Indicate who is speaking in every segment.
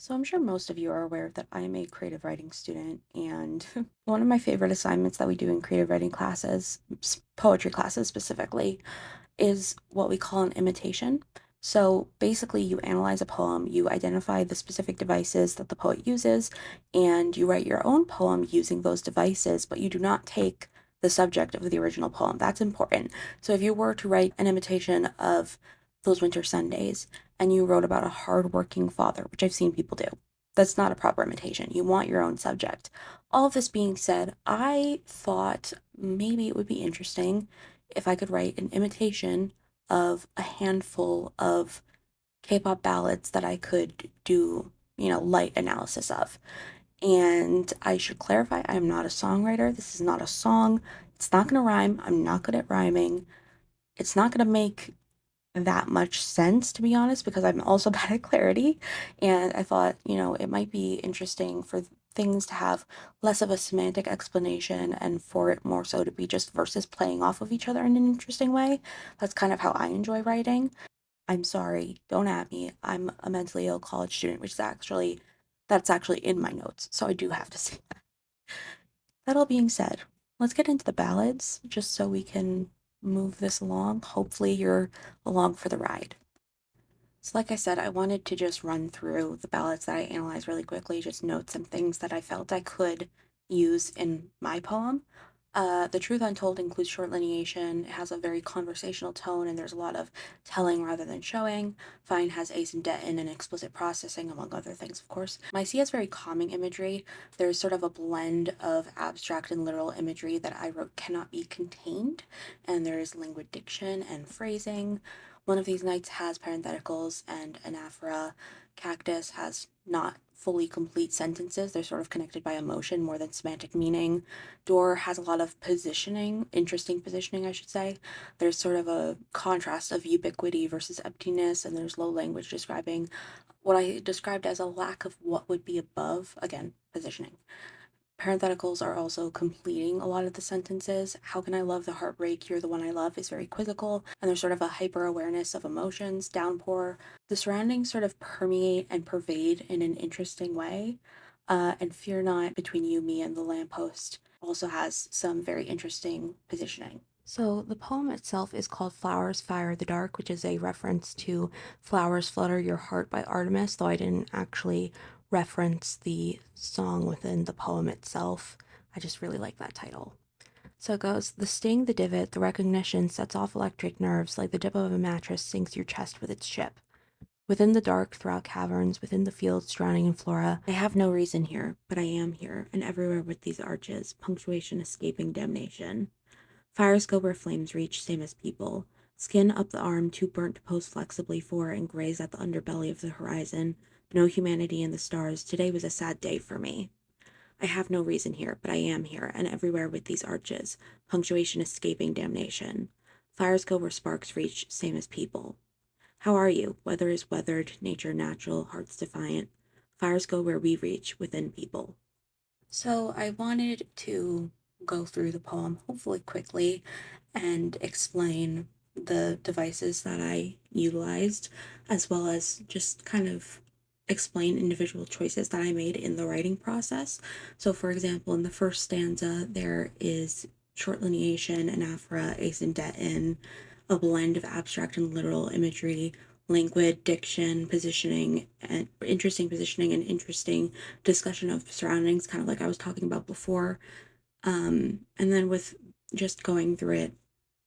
Speaker 1: So I'm sure most of you are aware that I'm a creative writing student, and one of my favorite assignments that we do in creative writing classes, poetry classes specifically, is what we call an imitation. So basically, you analyze a poem, you identify the specific devices that the poet uses, and you write your own poem using those devices, but you do not take the subject of the original poem. That's important. So if you were to write an imitation of Those Winter Sundays, and you wrote about a hardworking father, which I've seen people do, that's not a proper imitation. You want your own subject. All of this being said, I thought maybe it would be interesting if I could write an imitation of a handful of K-pop ballads that I could do, light analysis of. And I should clarify, I am not a songwriter. This is not a song. It's not going to rhyme. I'm not good at rhyming. It's not going to make that much sense, to be honest, because I'm also bad at clarity. And I thought, it might be interesting for things to have less of a semantic explanation and for it more so to be just verses playing off of each other in an interesting way. That's kind of how I enjoy writing. I'm sorry, don't at me. I'm a mentally ill college student, that's actually in my notes. So I do have to say that. That all being said, let's get into the ballads just so we can move this along. Hopefully, you're along for the ride. So, like I said, I wanted to just run through the ballads that I analyzed really quickly, just note some things that I felt I could use in my poem. The Truth Untold includes short lineation. It has a very conversational tone, and there's a lot of telling rather than showing. Fine has asymptotin and explicit processing, among other things, of course. My C has very calming imagery. There's sort of a blend of abstract and literal imagery that I wrote cannot be contained, and there's languid diction and phrasing. One of these nights has parentheticals, and anaphora. Cactus has not fully complete sentences. They're sort of connected by emotion more than semantic meaning. Door has a lot of positioning, interesting positioning, I should say. There's sort of a contrast of ubiquity versus emptiness, and there's low language describing what I described as a lack of what would be above, again, positioning. Parentheticals are also completing a lot of the sentences. How can I love the heartbreak? You're the one I love is very quizzical, and there's sort of a hyper awareness of emotions. Downpour. The surroundings sort of permeate and pervade in an interesting way. And Fear Not, Between You, Me, and the Lamppost also has some very interesting positioning. So the poem itself is called Flowers Fire the Dark, which is a reference to Flowers Flutter Your Heart by Artemis, though I didn't actually reference the song within the poem itself. I just really like that title. So it goes, the sting, the divot, the recognition sets off electric nerves like the dip of a mattress sinks your chest with its chip. Within the dark, throughout caverns, within the fields drowning in flora, I have no reason here, but I am here, and everywhere with these arches, punctuation escaping damnation. Fires go where flames reach, same as people. Skin up the arm, too burnt to pose flexibly for and graze at the underbelly of the horizon. No humanity in the stars. Today was a sad day for me. I have no reason here, but I am here, and everywhere with these arches. Punctuation escaping damnation. Fires go where sparks reach, same as people. How are you? Weather is weathered, nature natural, hearts defiant. Fires go where we reach, within people. So I wanted to go through the poem, hopefully quickly, and explain the devices that I utilized, as well as just kind of explain individual choices that I made in the writing process. So, for example, in the first stanza, there is short lineation, anaphora, asyndeton, a blend of abstract and literal imagery, languid diction, positioning, and interesting discussion of surroundings, kind of like I was talking about before. And then with just going through it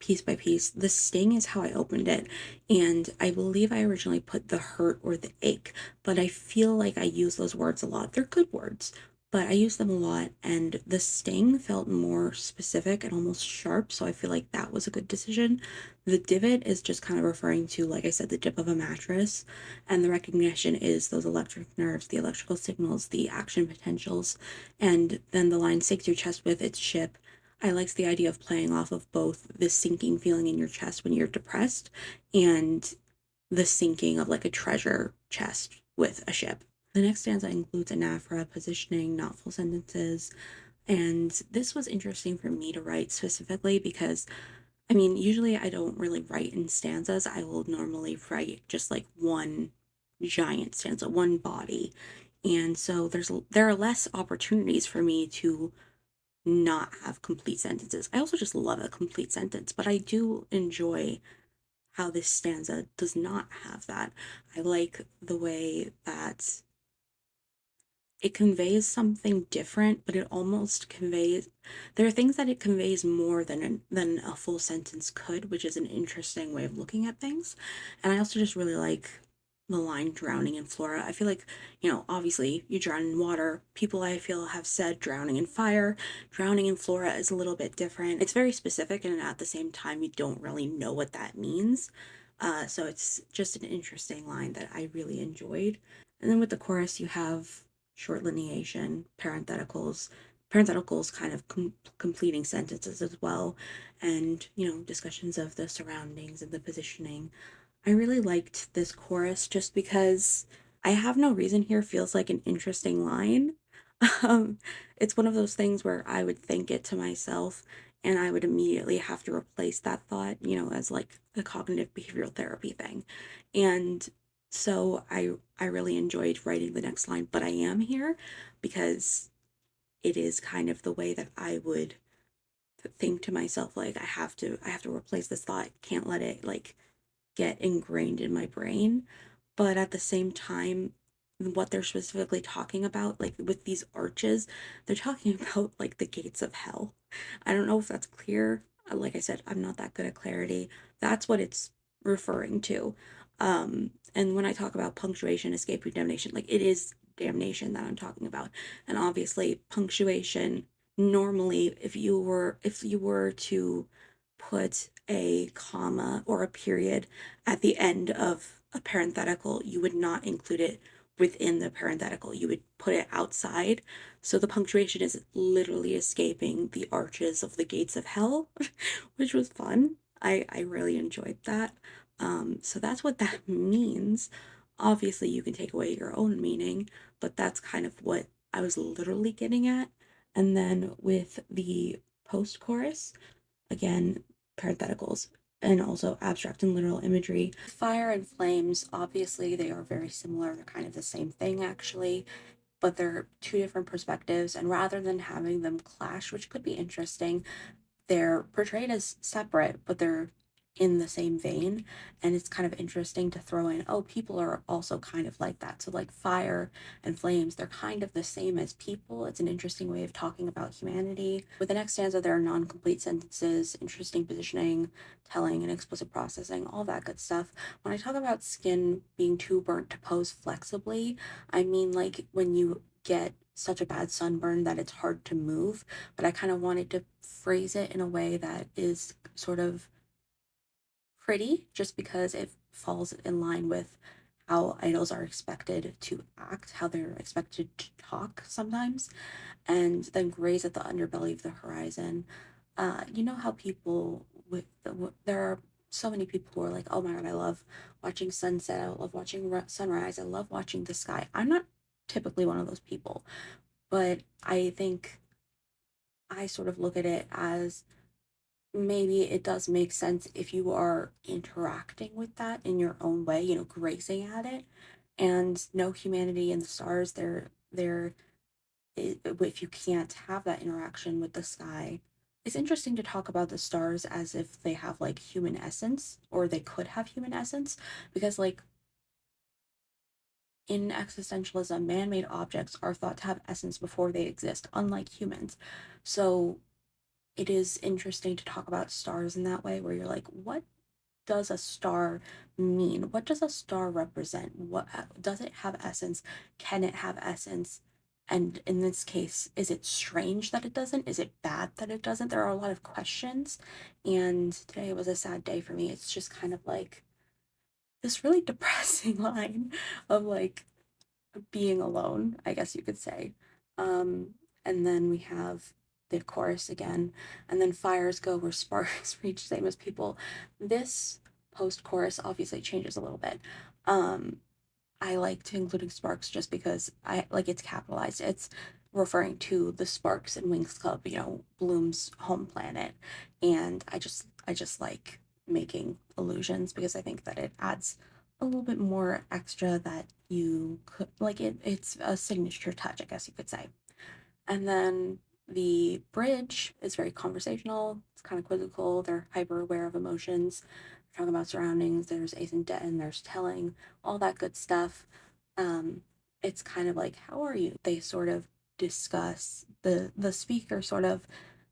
Speaker 1: piece by piece, the sting is how I opened it. And I believe I originally put the hurt or the ache, but I feel like I use those words a lot. They're good words, but I use them a lot. And the sting felt more specific and almost sharp. So I feel like that was a good decision. The divot is just kind of referring to, like I said, the dip of a mattress. And the recognition is those electric nerves, the electrical signals, the action potentials. And then the line sinks your chest with its ship. I liked the idea of playing off of both the sinking feeling in your chest when you're depressed and the sinking of like a treasure chest with a ship. The next stanza includes anaphora, positioning, not full sentences. And this was interesting for me to write specifically because, I mean, usually I don't really write in stanzas. I will normally write just like one giant stanza, one body. And so there are less opportunities for me to not have complete sentences. I also just love a complete sentence, but I do enjoy how this stanza does not have that. I like the way that it conveys something different, but it almost conveys, there are things that it conveys more than a full sentence could, which is an interesting way of looking at things. And I also just really like the line drowning in flora. I feel like, obviously you drown in water. People I feel have said drowning in fire. Drowning in flora is a little bit different. It's very specific, and at the same time, you don't really know what that means. So it's just an interesting line that I really enjoyed. And then with the chorus, you have short lineation, parentheticals, parentheticals kind of completing sentences as well, and, discussions of the surroundings and the positioning. I really liked this chorus just because I have no reason here feels like an interesting line. Um, it's one of those things where I would think it to myself and I would immediately have to replace that thought, as like a cognitive behavioral therapy thing. And so I really enjoyed writing the next line, but I am here because it is kind of the way that I would think to myself, like I have to replace this thought, can't let it like get ingrained in my brain. But at the same time, what they're specifically talking about, like with these arches, they're talking about like the gates of hell. I don't know if that's clear. Like I said, I'm not that good at clarity. That's what it's referring to. And when I talk about punctuation, escape, redemnation, like it is damnation that I'm talking about. And obviously, punctuation normally, if you were to put a comma or a period at the end of a parenthetical, you would not include it within the parenthetical. You would put it outside. So the punctuation is literally escaping the arches of the gates of hell, which was fun. I really enjoyed that. So that's what that means. Obviously, you can take away your own meaning, but that's kind of what I was literally getting at. And then with the post chorus, again, parentheticals, and also abstract and literal imagery. Fire and flames, obviously, they are very similar. They're kind of the same thing, actually, but they're two different perspectives. And rather than having them clash, which could be interesting, they're portrayed as separate, but they're in the same vein. And it's kind of interesting to throw in, oh, people are also kind of like that. So, like fire and flames, they're kind of the same as people. It's an interesting way of talking about humanity. With the next stanza, there are non complete sentences, interesting positioning, telling, and explicit processing, all that good stuff. When I talk about skin being too burnt to pose flexibly, I mean like when you get such a bad sunburn that it's hard to move, but I kind of wanted to phrase it in a way that is sort of pretty just because it falls in line with how idols are expected to act, how they're expected to talk sometimes, and then graze at the underbelly of the horizon. You know how people there are so many people who are like, oh my God, I love watching sunset, I love watching sunrise, I love watching the sky. I'm not typically one of those people, but I think I sort of look at it as maybe it does make sense if you are interacting with that in your own way, grazing at it. And no humanity in the stars, if you can't have that interaction with the sky. It's interesting to talk about the stars as if they have like human essence, or they could have human essence, because like in existentialism, man made objects are thought to have essence before they exist, unlike humans. So it is interesting to talk about stars in that way, where you're like, what does a star mean? What does a star represent? What does it have essence? Can it have essence? And in this case, is it strange that it doesn't? Is it bad that it doesn't? There are a lot of questions. And today was a sad day for me. It's just kind of like this really depressing line of like being alone, I guess you could say. Um, and then we have the chorus again, and then fires go where sparks reach, same as people. This post chorus obviously changes a little bit. I like to including sparks just because I like it's capitalized. It's referring to the Sparks and Wings Club, Bloom's home planet. And I just like making allusions because I think that it adds a little bit more extra that you could like it's a signature touch, I guess you could say. And then the bridge is very conversational. It's kind of quizzical. They're hyper aware of emotions. They're talking about surroundings. There's and there's telling, all that good stuff. Um, it's kind of like, how are you? They sort of discuss the speaker sort of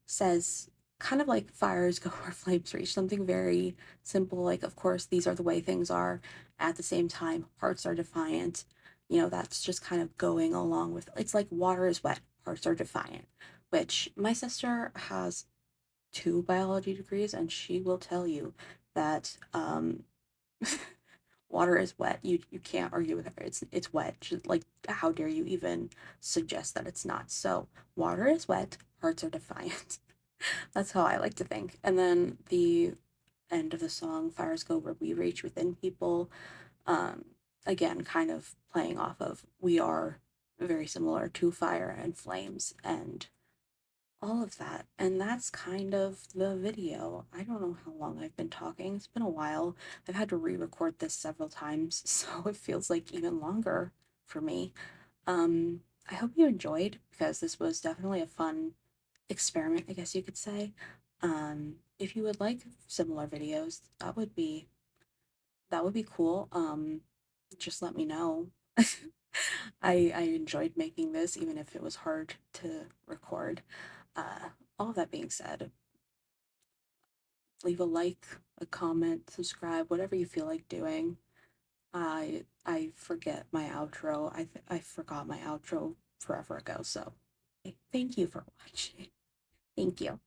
Speaker 1: says kind of like fires go where flames reach, something very simple, like of course these are the way things are. At the same time, hearts are defiant. That's just kind of going along with it's like water is wet, hearts are defiant, which my sister has two biology degrees and she will tell you that water is wet. You can't argue with her. It's wet. Just, like how dare you even suggest that it's not? So water is wet, hearts are defiant. That's how I like to think. And then the end of the song, fires go where we reach within people. Um, Again, kind of playing off of we are very similar to fire and flames and all of that. And that's kind of the video. I don't know how long I've been talking. It's been a while. I've had to re-record this several times, so it feels like even longer for me. I hope you enjoyed because this was definitely a fun experiment, I guess you could say. If you would like similar videos, that would be cool. Just let me know. I enjoyed making this, even if it was hard to record. All of that being said, leave a like, a comment, subscribe, whatever you feel like doing. I forget my outro. I forgot my outro forever ago. So thank you for watching. Thank you.